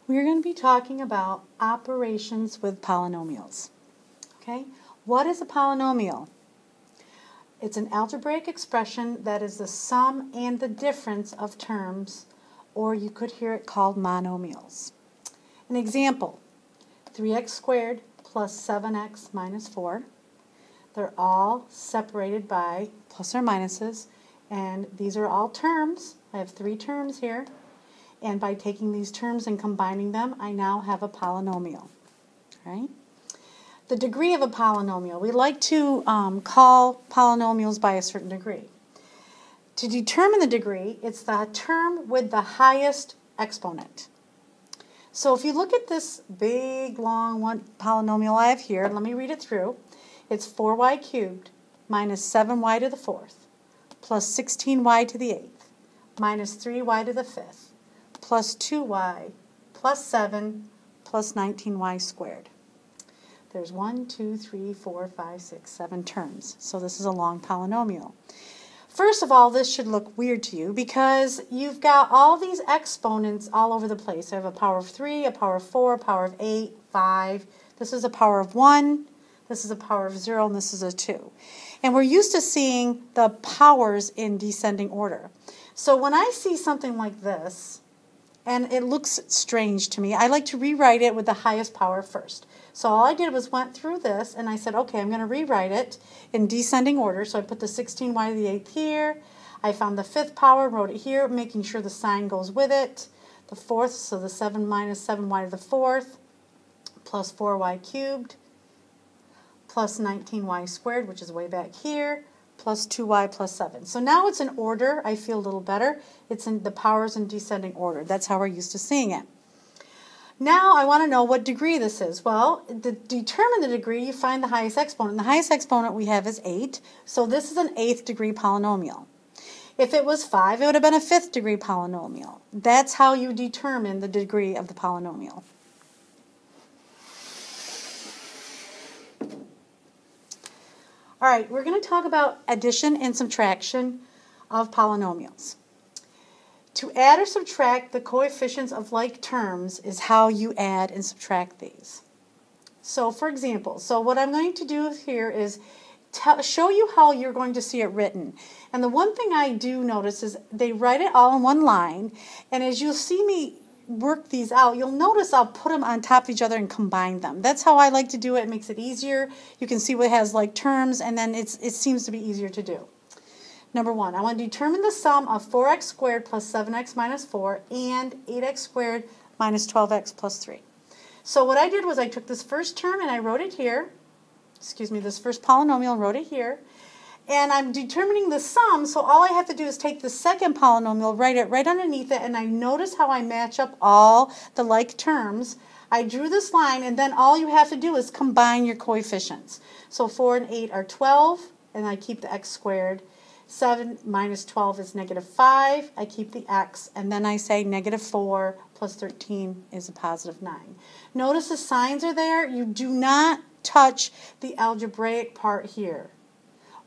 We're going to be talking about operations with polynomials. Okay? What is a polynomial? It's an algebraic expression that is the sum and the difference of terms, or you could hear it called monomials. An example, 3x squared plus 7x minus 4. They're all separated by plus or minuses, and these are all terms. I have 3 terms here. And by taking these terms and combining them, I now have a polynomial. Right? The degree of a polynomial. We like to call polynomials by a certain degree. To determine the degree, it's the term with the highest exponent. So if you look at this big, long polynomial I have here, let me read it through. It's 4y cubed minus 7y to the 4th plus 16y to the 8th minus 3y to the 5th plus 2y plus 7 plus 19y squared. There's 1, 2, 3, 4, 5, 6, 7 terms. So this is a long polynomial. First of all, this should look weird to you because you've got all these exponents all over the place. I have a power of 3, a power of 4, a power of 8, 5. This is a power of 1. This is a power of 0, and this is a 2. And we're used to seeing the powers in descending order. So when I see something like this, and it looks strange to me, I like to rewrite it with the highest power first. So all I did was went through this, and I said, okay, I'm going to rewrite it in descending order. So I put the 16y to the 8th here. I found the 5th power, wrote it here, making sure the sign goes with it. The 4th, so the 7 minus 7y to the 4th, plus 4y cubed, plus 19y squared, which is way back here, plus 2y plus 7. So now it's in order. I feel a little better. It's in the powers in descending order. That's how we're used to seeing it. Now I want to know what degree this is. Well, to determine the degree, you find the highest exponent. The highest exponent we have is 8. So this is an 8th degree polynomial. If it was 5, it would have been a 5th degree polynomial. That's how you determine the degree of the polynomial. All right, we're going to talk about addition and subtraction of polynomials. To add or subtract the coefficients of like terms is how you add and subtract these. So for example, what I'm going to do here is show you how you're going to see it written. And the one thing I do notice is they write it all in one line, and as you'll see me work these out, you'll notice I'll put them on top of each other and combine them. That's how I like to do it. It makes it easier. You can see what has like terms, and then it seems to be easier to do. Number 1, I want to determine the sum of 4x squared plus 7x minus 4 and 8x squared minus 12x plus 3. So what I did was I took this first term and I wrote it here. This first polynomial and wrote it here. And I'm determining the sum, so all I have to do is take the second polynomial, write it right underneath it, and I notice how I match up all the like terms. I drew this line, and then all you have to do is combine your coefficients. So 4 and 8 are 12, and I keep the x squared. 7 minus 12 is negative 5. I keep the x, and then I say negative 4 plus 13 is a positive 9. Notice the signs are there. You do not touch the algebraic part here,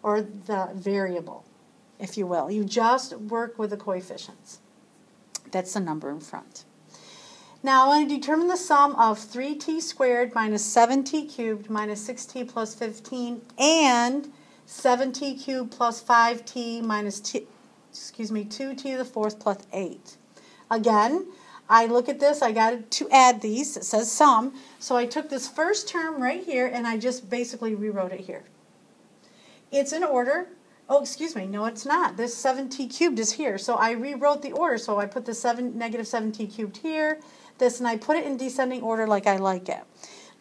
or the variable, if you will. You just work with the coefficients. That's the number in front. Now I want to determine the sum of 3t squared minus 7t cubed minus 6t plus 15 and 7t cubed plus 5t minus 2t to the 4th plus 8. Again, I look at this, I got to add these. It says sum. So I took this first term right here and I just basically rewrote it here. It's in order. Oh, excuse me. No, it's not. This 7t cubed is here. So I rewrote the order. So I put the negative 7t cubed here, this, and I put it in descending order like I like it.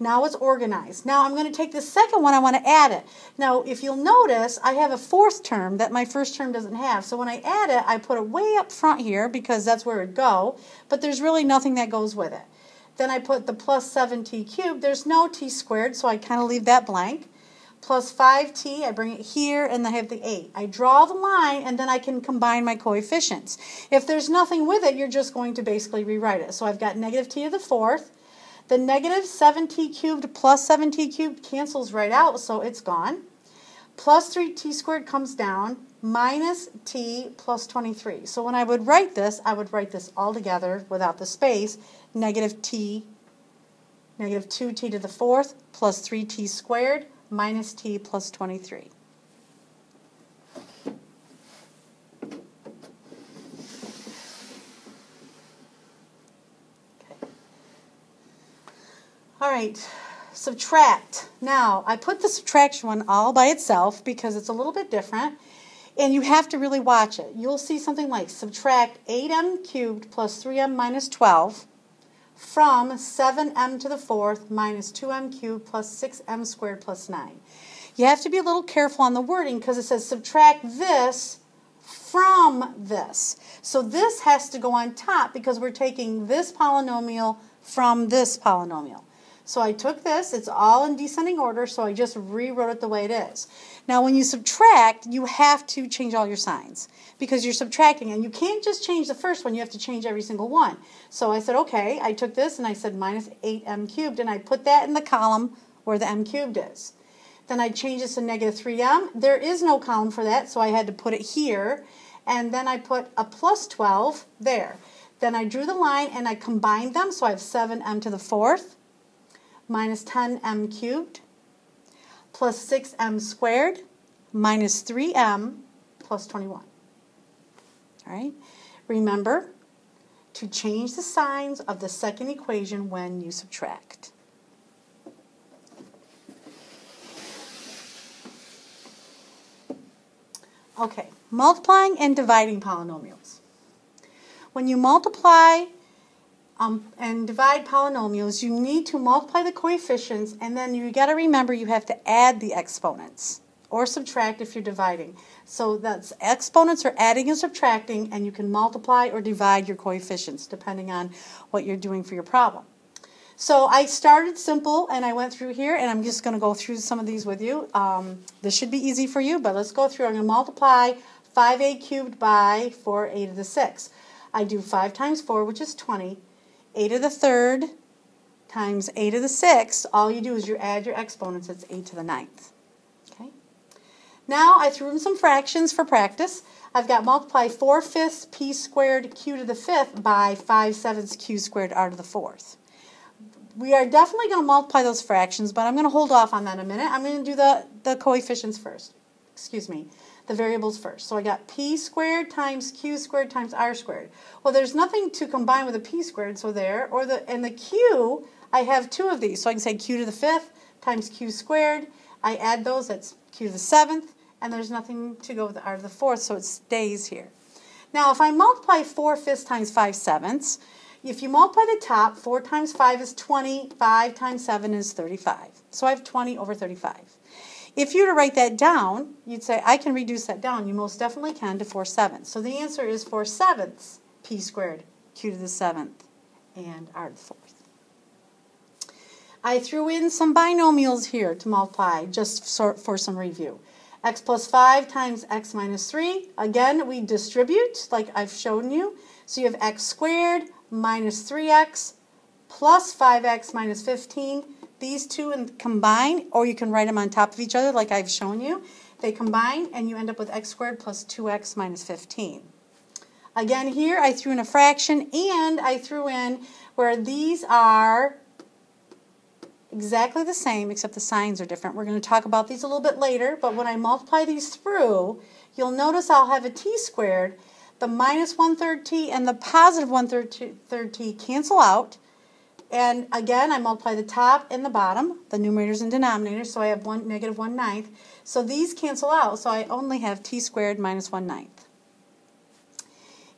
Now it's organized. Now I'm going to take the second one, I want to add it. Now if you'll notice, I have a 4th term that my first term doesn't have. So when I add it, I put it way up front here because that's where it would go, but there's really nothing that goes with it. Then I put the plus 7t cubed. There's no t squared, so I kind of leave that blank. Plus 5t, I bring it here, and I have the 8. I draw the line, and then I can combine my coefficients. If there's nothing with it, you're just going to basically rewrite it. So I've got negative t to the 4th. The negative 7t cubed plus 7t cubed cancels right out, so it's gone. Plus 3t squared comes down, minus t plus 23. So when I would write this all together without the space, negative 2t to the fourth plus 3t squared minus t plus 23. All right, subtract. Now, I put the subtraction one all by itself because it's a little bit different, and you have to really watch it. You'll see something like subtract 8m cubed plus 3m minus 12 from 7m to the fourth minus 2m cubed plus 6m squared plus 9. You have to be a little careful on the wording because it says subtract this from this. So this has to go on top because we're taking this polynomial from this polynomial. So I took this, it's all in descending order, so I just rewrote it the way it is. Now when you subtract, you have to change all your signs because you're subtracting, and you can't just change the first one, you have to change every single one. So I said, okay, I took this and I said minus 8m cubed, and I put that in the column where the m cubed is. Then I changed this to negative 3m. There is no column for that, so I had to put it here, and then I put a plus 12 there. Then I drew the line and I combined them, so I have 7m to the fourth minus 10m cubed plus 6m squared minus 3m plus 21. All right? Remember to change the signs of the second equation when you subtract. Okay, multiplying and dividing polynomials. When you multiply and divide polynomials, you need to multiply the coefficients, and then you got to remember you have to add the exponents or subtract if you're dividing. So that's exponents are adding and subtracting, and you can multiply or divide your coefficients depending on what you're doing for your problem. So I started simple and I went through here, and I'm just going to go through some of these with you. This should be easy for you, but let's go through. I'm going to multiply 5a cubed by 4a to the 6th. I do 5 times 4, which is 20. a to the third times a to the 6th. All you do is you add your exponents. It's a to the 9th. Okay. Now I threw in some fractions for practice. I've got multiply 4/5 p squared q to the 5th by 5/7 q squared r to the 4th. We are definitely going to multiply those fractions, but I'm going to hold off on that in a minute. I'm going to do the coefficients first. Excuse me. The variables first. So I got p squared times q squared times r squared. Well, there's nothing to combine with a p squared, so there. And the q, I have 2 of these. So I can say q to the 5th times q squared. I add those, that's q to the 7th, and there's nothing to go with the r to the 4th, so it stays here. Now, if I multiply 4/5 times 5/7, if you multiply the top, 4 times 5 is 20, 5 times 7 is 35. So I have 20 over 35. If you were to write that down, you'd say, I can reduce that down. You most definitely can to 4/7. So the answer is 4/7 p squared, q to the 7th, and r to the 4th. I threw in some binomials here to multiply, just for some review. X plus 5 times x minus 3. Again, we distribute, like I've shown you. So you have x squared minus 3x plus 5x minus 15. These two combine, or you can write them on top of each other like I've shown you. They combine, and you end up with x squared plus 2x minus 15. Again, here I threw in a fraction, and I threw in where these are exactly the same, except the signs are different. We're going to talk about these a little bit later, but when I multiply these through, you'll notice I'll have a t squared. The minus 1/3 t and the positive 1/3 t cancel out. And again, I multiply the top and the bottom, the numerators and denominators, so I have negative 1/9. So these cancel out, so I only have t squared minus 1/9.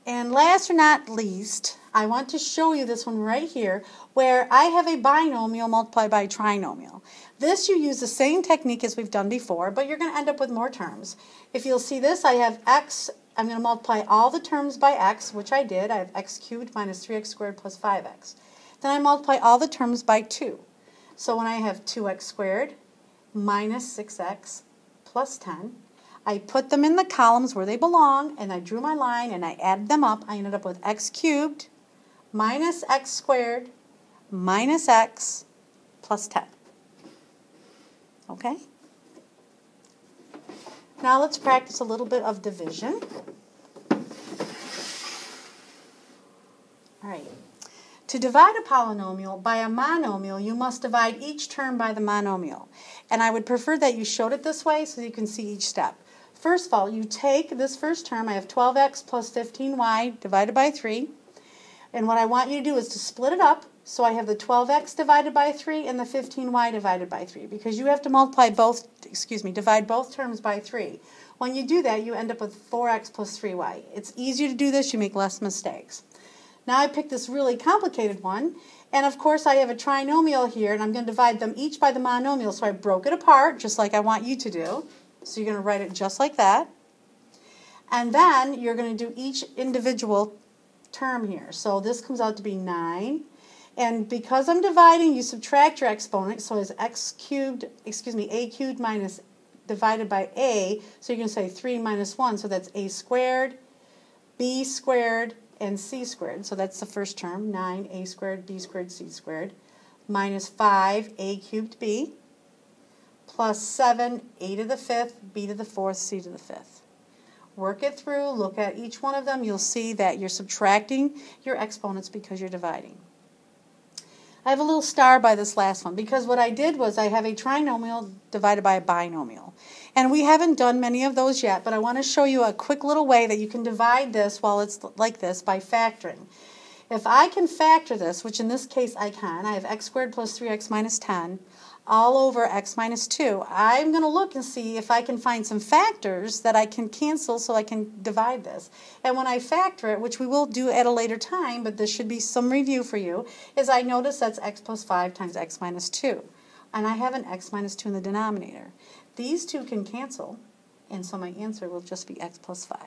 And last or not least, I want to show you this one right here, where I have a binomial multiplied by a trinomial. This you use the same technique as we've done before, but you're going to end up with more terms. If you'll see this, I have x, I'm going to multiply all the terms by x, which I did. I have x cubed minus 3x squared plus 5x. Then I multiply all the terms by 2. So when I have 2x squared minus 6x plus 10, I put them in the columns where they belong, and I drew my line, and I added them up. I ended up with x cubed minus x squared minus x plus 10. Okay? Now let's practice a little bit of division. All right. To divide a polynomial by a monomial, you must divide each term by the monomial. And I would prefer that you showed it this way so you can see each step. First of all, you take this first term, I have 12x plus 15y divided by 3. And what I want you to do is to split it up. So I have the 12x divided by 3 and the 15y divided by 3, because you have to divide both terms by 3. When you do that, you end up with 4x plus 3y. It's easier to do this, you make less mistakes. Now I picked this really complicated one, and of course I have a trinomial here, and I'm going to divide them each by the monomial, so I broke it apart, just like I want you to do. So you're going to write it just like that. And then you're going to do each individual term here. So this comes out to be 9. And because I'm dividing, you subtract your exponent, so it's a cubed minus divided by a, so you're going to say 3 minus 1, so that's a squared, b squared, and c squared. So that's the first term, 9a squared, b squared, c squared, minus 5a cubed b, plus 7, a to the 5th, b to the 4th, c to the 5th. Work it through, look at each one of them, you'll see that you're subtracting your exponents because you're dividing. I have a little star by this last one because what I did was I have a trinomial divided by a binomial. And we haven't done many of those yet, but I want to show you a quick little way that you can divide this while it's like this by factoring. If I can factor this, which in this case I can, I have x squared plus 3x minus 10 all over x minus 2. I'm going to look and see if I can find some factors that I can cancel so I can divide this. And when I factor it, which we will do at a later time, but this should be some review for you, is I notice that's x plus 5 times x minus 2. And I have an x minus 2 in the denominator. These two can cancel, and so my answer will just be x plus 5.